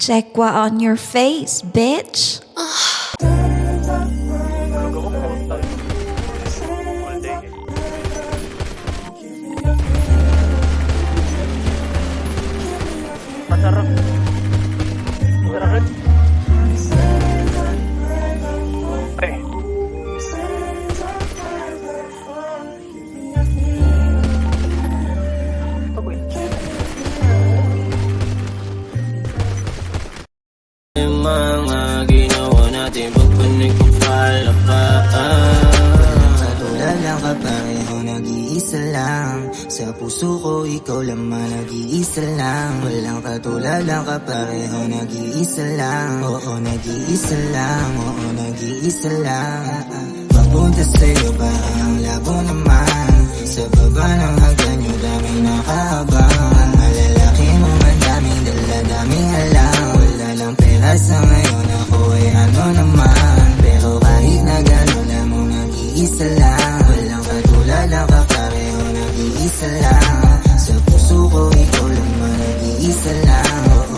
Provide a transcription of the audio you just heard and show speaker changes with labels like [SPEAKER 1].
[SPEAKER 1] Check what on your face, bitch.
[SPEAKER 2] Masarap. Masarap. Pre.
[SPEAKER 3] Yung mga ginawa natin pag pinagpapalapaan.
[SPEAKER 4] Katulala ka pareho nag-iisa lang. Sa puso ko ikaw lamang nag-iisa lang. Walang katulala ka pareho nag-iisa lang. Oo nag-iisa lang, oo nag-iisa lang. Papunta sa'yo parang labo naman. Sa baba ng hagdan yung daming nakaabang. Ang malalaki mo man daming dala, daming alam. Wala lang pera sa ngayon, ako ay ano naman. Pero kahit na gano'n lang mo nag-iisa lang. Walang katulala ka pareho nag-iisa lang. Sa puso ko ikaw lang man nag-iisa lang.